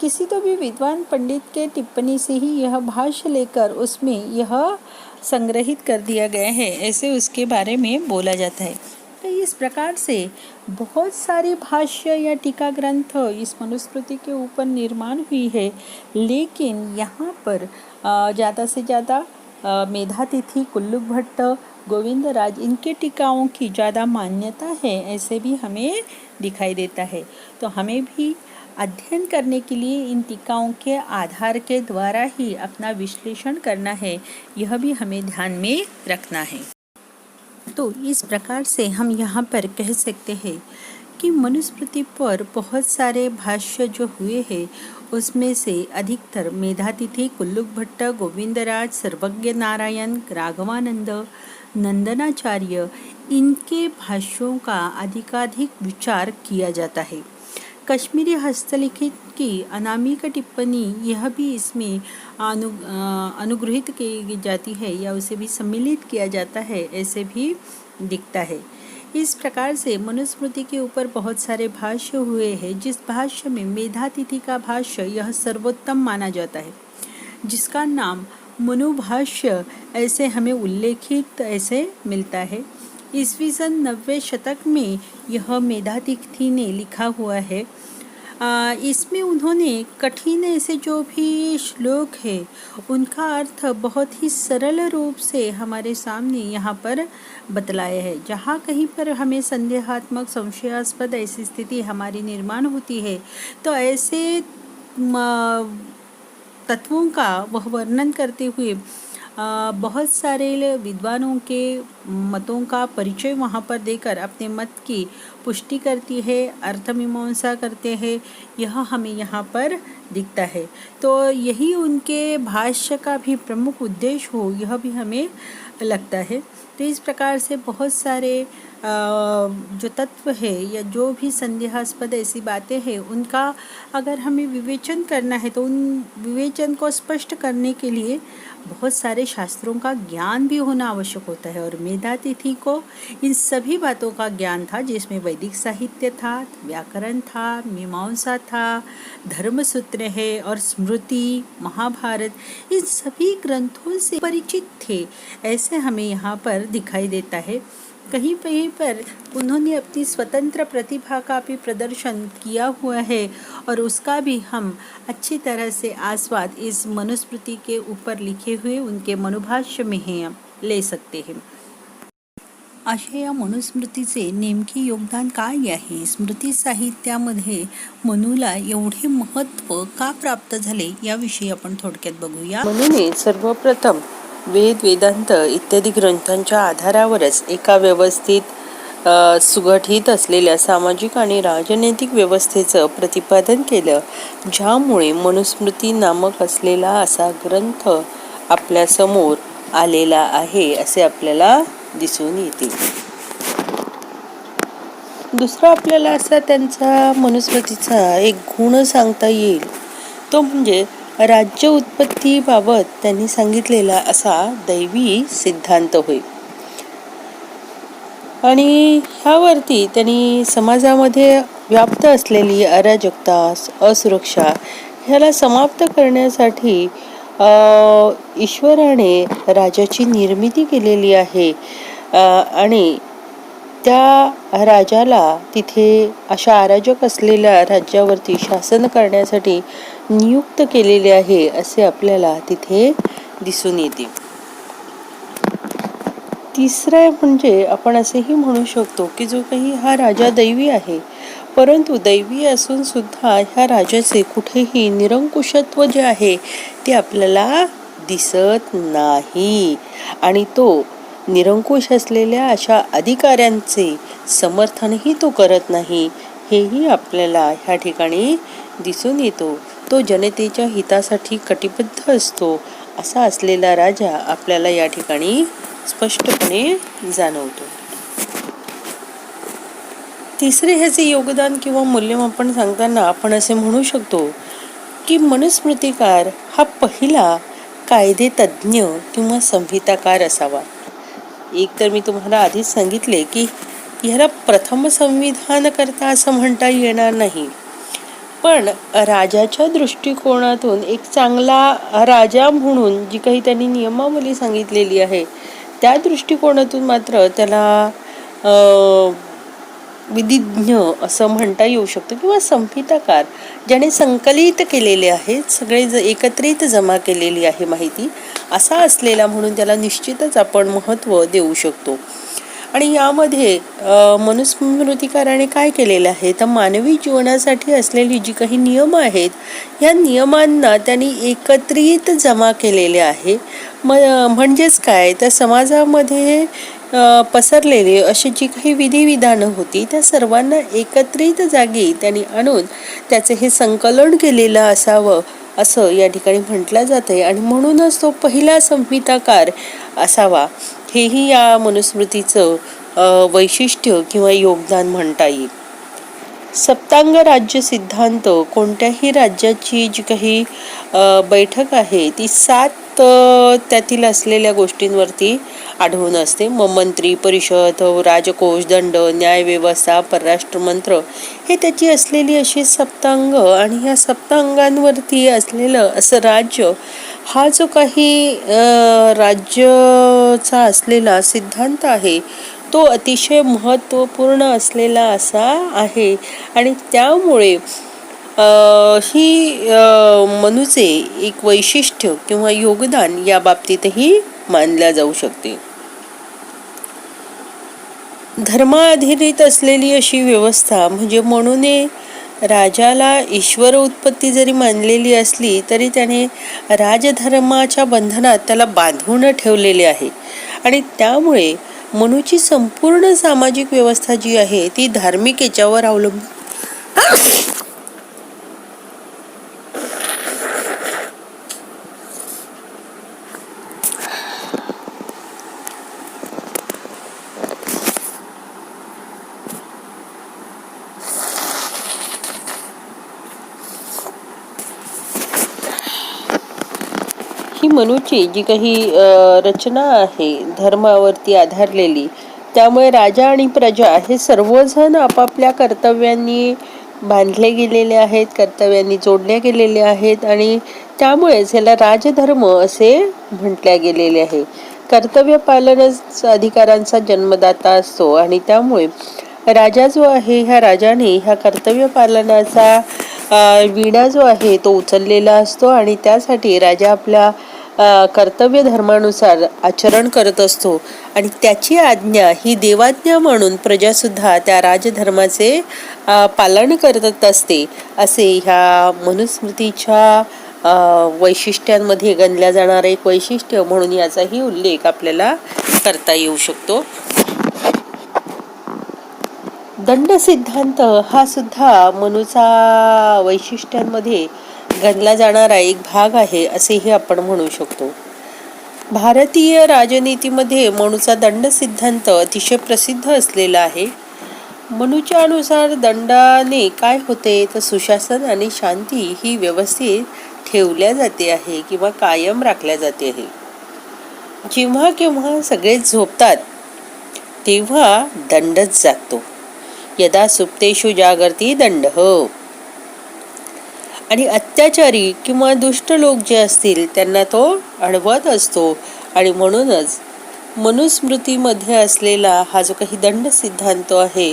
किसी तो भी विद्वान पंडित के टिप्पणी से ही यह भाष्य लेकर उसमें यह संग्रहित कर दिया गया है, ऐसे उसके बारे में बोला जाता है। तो इस प्रकार से बहुत सारे भाष्य या टीका ग्रंथ इस मनुस्मृति के ऊपर निर्माण हुई है, लेकिन यहाँ पर ज़्यादा से ज़्यादा मेधातिथि, कुल्लुक भट्ट, गोविंदराज, इनके टीकाओं की ज़्यादा मान्यता है, ऐसे भी हमें दिखाई देता है। तो हमें भी अध्ययन करने के लिए इन टीकाओं के आधार के द्वारा ही अपना विश्लेषण करना है, यह भी हमें ध्यान में रखना है। तो इस प्रकार से हम यहाँ पर कह सकते हैं कि मनुस्मृति पर बहुत सारे भाष्य जो हुए हैं उसमें से अधिकतर मेधातिथि, कुल्लुक भट्ट, गोविंदराज, सर्वज्ञ नारायण, राघवानंद, नंदनाचार्य, इनके भाष्यों का अधिकाधिक विचार किया जाता है। कश्मीरी हस्तलिखित की अनामिक टिप्पणी यह भी इसमें अनुग्रहित की जाती है या उसे भी सम्मिलित किया जाता है, ऐसे भी दिखता है। इस प्रकार से मनुस्मृति के ऊपर बहुत सारे भाष्य हुए हैं, जिस भाष्य में मेधातिथि का भाष्य यह सर्वोत्तम माना जाता है, जिसका नाम मनुभाष्य ऐसे हमें उल्लेखित ऐसे मिलता है। ईस्वी सन 90 शतक में यह मेधातिथि ने लिखा हुआ है। इसमें उन्होंने कठिन ऐसे जो भी श्लोक है उनका अर्थ बहुत ही सरल रूप से हमारे सामने यहाँ पर बतलाया है। जहाँ कहीं पर हमें संदेहात्मक, संशयास्पद ऐसी स्थिति हमारी निर्माण होती है, तो ऐसे तत्वों का वह वर्णन करते हुए बहुत सारे विद्वानों के मतों का परिचय वहाँ पर देकर अपने मत की पुष्टि करती है, अर्थमीमांसा करते हैं, यह हमें यहाँ पर दिखता है। तो यही उनके भाष्य का भी प्रमुख उद्देश्य हो, यह भी हमें लगता है। तो इस प्रकार से बहुत सारे जो तत्व है या जो भी संदेहास्पद ऐसी बातें हैं, उनका अगर हमें विवेचन करना है तो उन विवेचन को स्पष्ट करने के लिए बहुत सारे शास्त्रों का ज्ञान भी होना आवश्यक होता है। और मेधातिथि को इन सभी बातों का ज्ञान था, जिसमें वैदिक साहित्य था, व्याकरण था, मीमांसा था, धर्मसूत्र है और स्मृति, महाभारत, इन सभी ग्रंथों से परिचित थे, ऐसे हमें यहाँ पर दिखाई देता है। कहीं कहीं पर उन्होंने अपनी स्वतंत्र प्रतिभा का भी प्रदर्शन किया हुआ है और उसका भी हम अच्छी तरह से आस्वाद इस मनुस्मृति के ऊपर लिखे हुए उनके मनुभाष्य में हैं ले सकते हैं। अशा या मनुस्मृतीचे नेमके योगदान काय आहे? स्मृती साहित्यामध्ये मनुला एवढे महत्त्व का प्राप्त झाले याविषयी आपण थोडक्यात बघूया। मनुने सर्वप्रथम वेद, वेदांत इत्यादी ग्रंथांच्या आधारावरच एका व्यवस्थित सुगठित असलेल्या सामाजिक आणि राजनैतिक व्यवस्थेचं प्रतिपादन केलं, ज्यामुळे मनुस्मृती नामक असलेला असा ग्रंथ आपल्या समोर आलेला आहे असे आपल्याला दिसून येते। दुसरा आपल्याला असा त्यांचा मनुस्मृतीचा एक गुण सांगता येईल, तो म्हणजे राज्य उत्पत्तीबाबत त्यांनी सांगितलेला असा दैवी सिद्धांत होय। आणि ह्यावरती त्यांनी समाजामध्ये व्याप्त असलेली अराजकता, असुरक्षा ह्याला समाप्त करण्यासाठी ईश्वराने राजाची निर्मिती केलेली आहे आणि त्या राजाला तिथे अशा अराजक असलेल्या राज्यावरती शासन करण्यासाठी नियुक्त केलेले आहे असे आपल्याला तिथे दिसून येते। तिसरा म्हणजे आपण असेही म्हणू शकतो की जो काही हा राजा दैवी आहे, परंतु दैवी असून सुद्धा ह्या राजाचे कुठेही निरंकुशत्व जे आहे ते आपल्याला दिसत नाही आणि तो निरंकुश असलेल्या अशा अधिकाऱ्यांचे समर्थनही तो करत नाही, हेही आपल्याला ह्या ठिकाणी दिसून येतो। तो जनतेच्या हितासाठी कटिबद्ध असतो असा असलेला राजा आपल्याला या ठिकाणी स्पष्टपणे जाणवतो. तिसरे ह्याचे योगदान किंवा मूल्यमापन सांगताना आपण असे म्हणू शकतो की मनुस्मृतिकार हा पहिला कायदे तज्ज्ञ किंवा संहिताकार असावा. एक तर मी तुम्हाला आधीच सांगितले की ह्याला प्रथम संविधानकर्ता असं म्हणता येणार नाही, पण राजाच्या दृष्टिकोनातून एक चांगला राजा म्हणून जी काही त्यांनी नियमावली सांगितलेली आहे त्या दृष्टिकोनातून मात्र त्याला विधिज्ञ असं म्हणता येऊ शकतं किंवा संहिताकार, ज्याने संकलित केलेले आहेत, सगळे एकत्रित जमा केलेली आहे माहिती, असा असलेला म्हणून त्याला निश्चितच आपण महत्त्व देऊ शकतो. आणि यामध्ये मनुस्मृतिकाराने काय केलेलं आहे तर मानवी जीवनासाठी असलेली जी काही नियम आहेत या नियमांना त्यांनी एकत्रित जमा केलेले आहे. म्हणजेच काय तर समाजामध्ये पसरलेले अशी जी काही विधिविधानं होती त्या सर्वांना एकत्रित जागी त्यांनी आणून त्याचे हे संकलन केलेलं असावं असं या ठिकाणी म्हटलं जातंय. आणि म्हणूनच तो पहिला संहिताकार असावा, हेही या मनुस्मृतीचं वैशिष्ट्य किंवा योगदान म्हणता येईल. सप्तांग राज्य सिद्धांत कोणत्याही राज्याची जी काही बैठक आहे ती 7 त्यातील असलेल्या गोष्टींवरती आढळून असते. मंत्री परिषद, राजकोष, दंड, न्यायव्यवस्था, परराष्ट्र मंत्र हे त्याची असलेली अशी सप्तांग. आणि ह्या सप्तांगांवरती असलेलं असं राज्य हा जो काही राज्याचा असलेला सिद्धांत आहे तो अतिशय महत्त्वपूर्ण असलेला असा आहे. आणि त्यामुळे ही मनुचे एक वैशिष्ट्य किंवा योगदान या बाबतीतही मानल्या जाऊ शकते. धर्माधारित असलेली अशी व्यवस्था म्हणजे मनुने राजाला ईश्वर उत्पत्ती जरी मानलेली असली तरी त्याने राजधर्माच्या बंधनात त्याला बांधून ठेवलेले आहे. आणि त्यामुळे मनुची संपूर्ण सामाजिक व्यवस्था जी आहे ती धार्मिक याच्यावर अवलंबून ही मनुची जी काही रचना आहे धर्मावरती आधारलेली, त्यामुळे राजा आणि प्रजा हे सर्वजण आपापल्या कर्तव्यांनी बांधले गेलेले आहेत, कर्तव्यांनी जोडले गेलेले आहेत. आणि त्यामुळेच याला राजधर्म असे म्हटले गेलेले आहे. कर्तव्य पालनच अधिकारांचा जन्मदाता असतो. आणि त्यामुळे राजा जो आहे ह्या राजाने ह्या कर्तव्य पालनाचा विडा जो आहे तो उचललेला असतो. आणि त्यासाठी राजा आपल्या कर्तव्य धर्मानुसार आचरण करत असतो. आणि त्याची आज्ञा ही देवाज्ञा म्हणून प्रजा सुद्धा त्या राजधर्माचे पालन करत असते, असे ह्या मनुस्मृतीच्या वैशिष्ट्यांमध्ये गणल्या जाणारे एक वैशिष्ट्य म्हणून याचाही उल्लेख आपल्याला करता येऊ शकतो. दंड सिद्धांत हा सुद्धा मनुचा वैशिष्ट्यांमध्ये गणला जाणारा एक भाग आहे असेही आपण म्हणू शकतो. भारतीय राजनीतीमध्ये मनुचा दंड सिद्धांत अतिशय प्रसिद्ध असलेला आहे. मनुच्या अनुसार दंडाने काय होते तर सुशासन आणि शांती ही व्यवस्थित ठेवल्या जाते आहे किंवा कायम राखल्या जाते आहे. जेव्हा केव्हा सगळे झोपतात तेव्हा दंडच जातो. यदा सुप्तेषु जागर्ति दंड. आणि अत्याचारी किंवा दुष्ट लोक जे असतील त्यांना तो अडवत असतो. आणि म्हणूनच मनुस्मृतीमध्ये असलेला हा जो काही दंड सिद्धांत आहे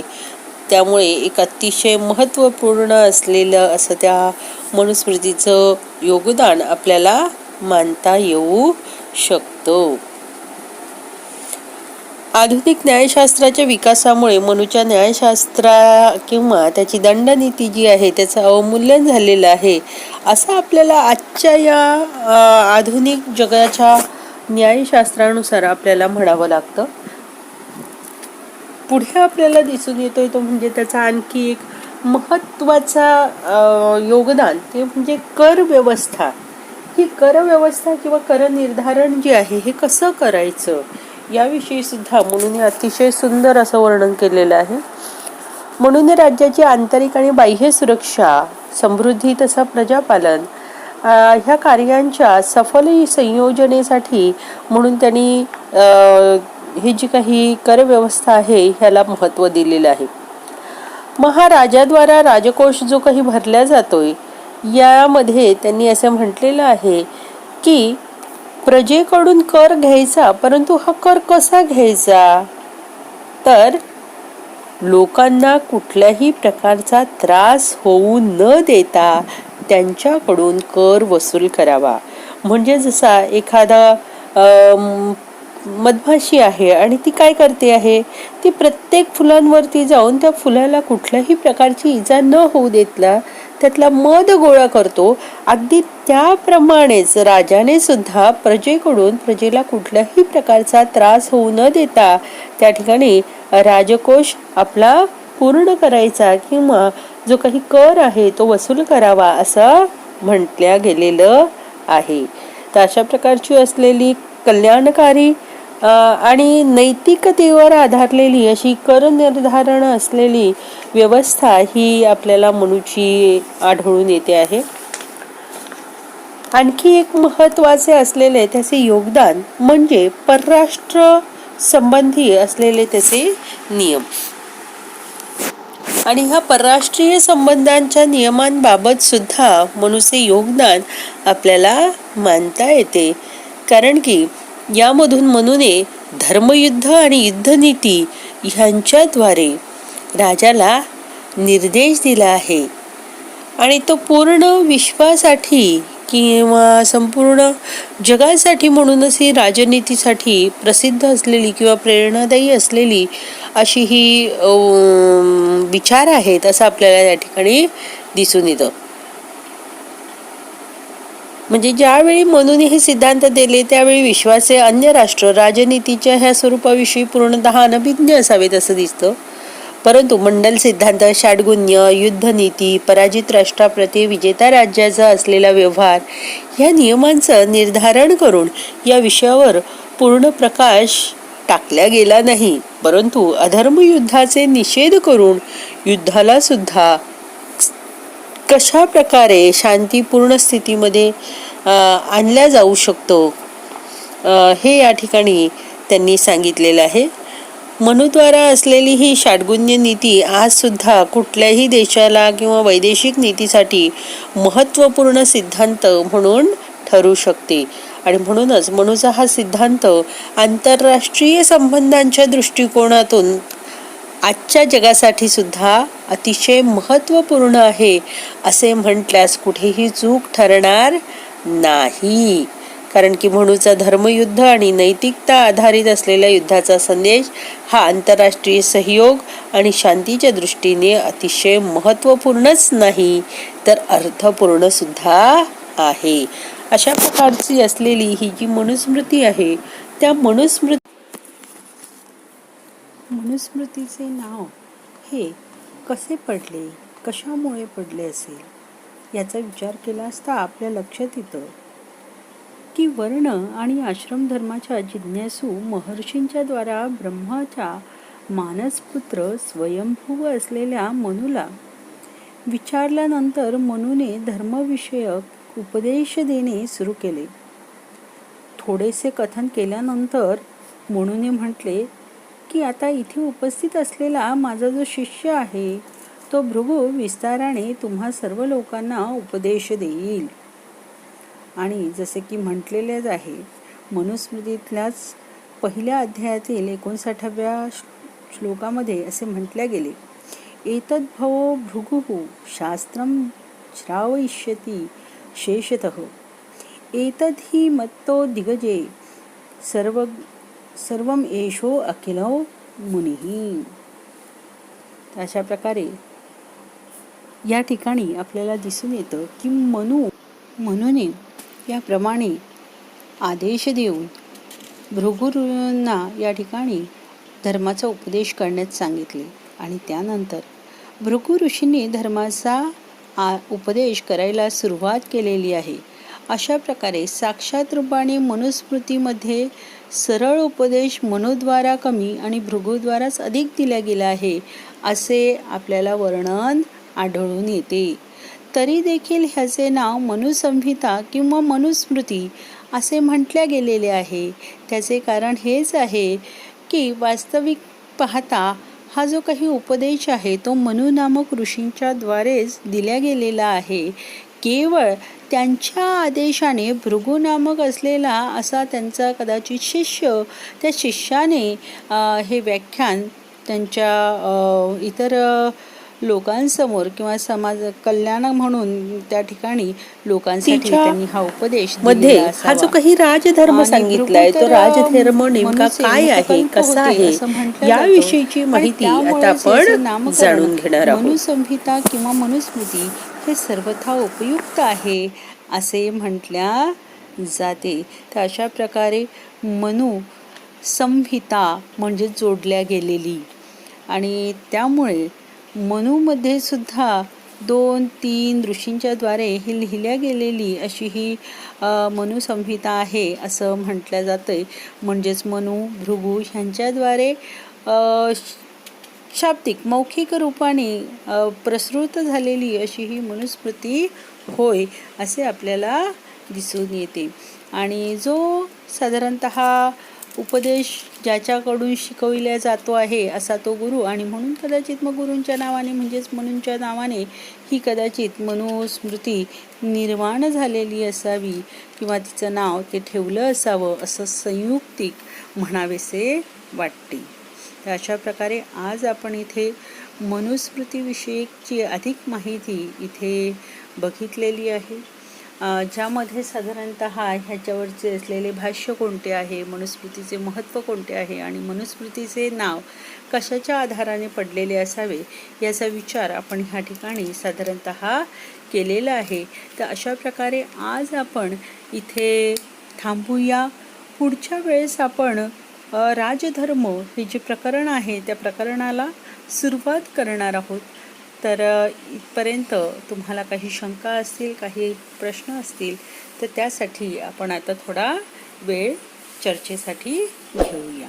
त्यामुळे एक अतिशय महत्त्वपूर्ण असलेलं असं त्या मनुस्मृतीचं योगदान आपल्याला मानता येऊ शकतं. आधुनिक न्यायशास्त्राच्या विकासामुळे मनुच्या न्यायशास्त्रा किंवा त्याची दंडनीती जी आहे त्याचं अवमूल्यन झालेलं आहे असं आपल्याला आजच्या या आधुनिक जगाच्या न्यायशास्त्रानुसार आपल्याला म्हणावं लागतं. पुढे आपल्याला दिसून येतोय तो म्हणजे त्याचा आणखी एक महत्त्वाचा योगदान ते म्हणजे कर व्यवस्था ही कर व्यवस्था किंवा कर निर्धारण जे आहे हे कसं करायचं याविषयी सुद्धा म्हणून अतिशय सुंदर असं वर्णन केलेलं आहे. म्हणून राज्याची आंतरिक आणि बाह्य सुरक्षा, समृद्धी तसा प्रजापालन ह्या कार्यांच्या सफल संयोजनेसाठी म्हणून त्यांनी ही जी काही कर व्यवस्था आहे ह्याला महत्त्व दिलेलं आहे. महाराजाद्वारा राजकोष जो काही भरला जातोय यामध्ये त्यांनी असं म्हटलेलं आहे की प्रजेकडून कर घ्यायचा, परंतु हा कर कसा घ्यायचा, तर लोकांना कुठल्याही प्रकारचा त्रास होऊ न देता त्यांच्याकडून कर वसूल करावा. म्हणजे जसा एखादा मधमाशी आहे आणि ती काय करते आहे, ती प्रत्येक फुलांवरती जाऊन त्या फुलाला कुठल्याही प्रकारची इजा न होऊ देतला त्यातला मध गोळा करतो. अगदी त्याप्रमाणेच राजाने सुद्धा प्रजेला कुठल्याही प्रकारचा त्रास होऊ न देता त्या ठिकाणी राजकोष आपला पूर्ण करायचा किंवा जो काही कर आहे तो वसूल करावा असं म्हटल्या गेलेलं आहे. तर अशा प्रकारची असलेली कल्याणकारी आणि नैतिकतेवर आधारलेली अशी कर निर्धारण असलेली व्यवस्था ही आपल्याला मनुची आढळून येते आहे. आणखी एक महत्त्वाचे असलेले त्याचे योगदान म्हणजे परराष्ट्र संबंधी असलेले त्याचे नियम. आणि ह्या परराष्ट्रीय संबंधांच्या नियमांबाबत सुद्धा मनुचे योगदान आपल्याला मानता येते. कारण की यामधून मनुने धर्मयुद्ध आणि युद्धनीती ह्यांच्याद्वारे राजाला निर्देश दिला आहे. आणि तो पूर्ण विश्वासाठी किंवा संपूर्ण जगासाठी म्हणूनच ही राजनीतीसाठी प्रसिद्ध असलेली किंवा प्रेरणादायी असलेली अशी ही विचार आहेत असं आपल्याला या ठिकाणी दिसून येतं. म्हणजे ज्यावेळी मनुने हे सिद्धांत दिले त्यावेळी विश्वाचे अन्य राष्ट्र राजनीतीच्या ह्या स्वरूपाविषयी पूर्णतः अनभिज्ञ असावेत असं दिसतं. परंतु मंडल सिद्धांत, षाडगुण्य, युद्धनीती, पराजित राष्ट्राप्रती विजेता राज्याचा असलेला व्यवहार या नियमांचं निर्धारण करून या विषयावर पूर्ण प्रकाश टाकला गेला नाही. परंतु अधर्मयुद्धाचे निषेध करून युद्धाला सुद्धा कशा प्रकारे शांतीपूर्ण स्थितीमध्ये आणल्या जाऊ शकतो हे या ठिकाणी त्यांनी सांगितलेलं आहे. मनुद्वारा असलेली ही षाडगुण्य नीती आज सुद्धा कुठल्याही देशाला किंवा वैदेशिक नीतीसाठी महत्त्वपूर्ण सिद्धांत म्हणून ठरू शकते. आणि म्हणूनच मनुचा हा सिद्धांत आंतरराष्ट्रीय संबंधांच्या दृष्टिकोनातून आजच्या जगासाठी सुद्धा अतिशय महत्त्वपूर्ण आहे असे म्हटल्यास कुठेही चूक ठरणार नाही. कारण की मनुचा धर्मयुद्ध आणि नैतिकता आधारित असलेल्या युद्धाचा संदेश हा आंतरराष्ट्रीय सहयोग आणि शांतीच्या दृष्टीने अतिशय महत्त्वपूर्णच नाही तर अर्थपूर्ण सुद्धा आहे. अशा प्रकारची असलेली ही जी मनुस्मृती आहे त्या मनुस्मृतीचे नाव हे कसे पडले, कशामुळे पडले असेल याचा विचार केला असता आपल्या लक्षात येतं की वर्ण आणि आश्रम धर्माच्या जिज्ञासू महर्षींच्या द्वारा ब्रह्माच्या मानसपुत्र स्वयंभू असलेल्या मनुला विचारल्यानंतर मनुने धर्मविषयक उपदेश देणे सुरू केले. थोडेसे कथन केल्यानंतर मनुने म्हटले की आता इथे उपस्थित असलेला माझा जो शिष्य आहे तो भृगु विस्ताराने तुम्हा सर्व लोकांना उपदेश देईल. आणि जसे की म्हटलेलेच आहे मनुस्मृतीतल्याच पहिल्या अध्यायातील 59व्या श्लोकामध्ये असे म्हटले गेले, एतद्भवो भृगुः शास्त्रं श्रावयिष्यति शेषतः एतद्हि मत्तो दिग्गजे सर्वम एषो अखिलो मुनिः. अशा प्रकारे या ठिकाणी आपल्याला दिसून येतं की मनुने याप्रमाणे आदेश देऊन भृगूंना या ठिकाणी धर्माचा उपदेश करण्यास सांगितले. आणि त्यानंतर भृगु ऋषींनी धर्माचा उपदेश करायला सुरुवात केलेली आहे. अशा प्रकारे साक्षात रूपाने मनुस्मृतीमध्ये सरळ उपदेश मनूद्वारा कमी आणि भृगूद्वाराच अधिक दिला गेला आहे असे आपल्याला वर्णन आढळून येते. तरी देखील ह्याचे नाव मनुसंहिता किंवा मनुस्मृती असे म्हटले गेलेले आहे. त्याचे कारण हेच आहे की वास्तविक पाहता हा जो काही उपदेश आहे तो मनु नामक ऋषींच्या द्वारेच दिला गेलेला आहे. केवळ त्यांच्या आदेशाने भृगू नामक असलेला असा त्यांचा कदाचित शिष्य, त्या शिष्याने हे व्याख्यान त्यांच्या इतर लोकांसमोर किंवा समाज कल्याण म्हणून त्या ठिकाणी लोकांसाठी त्यांनी हा उपदेश मध्ये हा जो काही राजधर्म सांगितलाय तो राजधर्म नेमका काय आहे, कसा आहे, याविषयीची माहिती आता आपण जाणून घेणार आहोत. मनुसंहिता किंवा मनुस्मृती हे सर्वथा उपयुक्त आहे असे म्हटल्या जाते. तर अशा प्रकारे मनु संहिता म्हणजे जोडल्या गेलेली आणि त्यामुळे मनूमध्ये सुद्धा 2-3 ऋषींच्या द्वारे ही लिहिल्या गेलेली अशी ही मनुसंहिता आहे असं म्हटलं जातं. म्हणजेच मनु भृगू ह्यांच्याद्वारे शाब्दिक मौखिक रूपाने प्रसृत झालेली अशी ही मनुस्मृती होय असे आपल्याला दिसून येते. आणि जो साधारणतः उपदेश ज्याच्याकडून शिकविला जातो आहे असा तो गुरु, आणि म्हणून कदाचित मग गुरूंच्या नावाने म्हणजेच मनूंच्या नावाने ही कदाचित मनुस्मृती निर्माण झालेली असावी किंवा तिचं नाव ते ठेवलं असावं असं संयुक्तिक म्हणावेसे वाटते. तर अशा प्रकारे आज आपण इथे मनुस्मृतीविषयीची अधिक माहिती इथे बघितलेली आहे, ज्यामध्ये साधारणतः ह्याच्यावरचे असलेले भाष्य कोणते आहे, मनुस्मृतीचे महत्त्व कोणते आहे आणि मनुस्मृतीचे नाव कशाच्या आधाराने पडलेले असावे याचा विचार आपण ह्या ठिकाणी साधारणतः केलेला आहे. तर अशा प्रकारे आज आपण इथे थांबूया. पुढच्या वेळेस आपण राजधर्म हे जे प्रकरण आहे त्या प्रकरणाला सुरुवात करणार आहोत. तर इथपर्यंत तुम्हाला काही शंका असतील, काही प्रश्न असतील तर त्यासाठी आपण आता थोडा वेळ चर्चेसाठी घेऊया.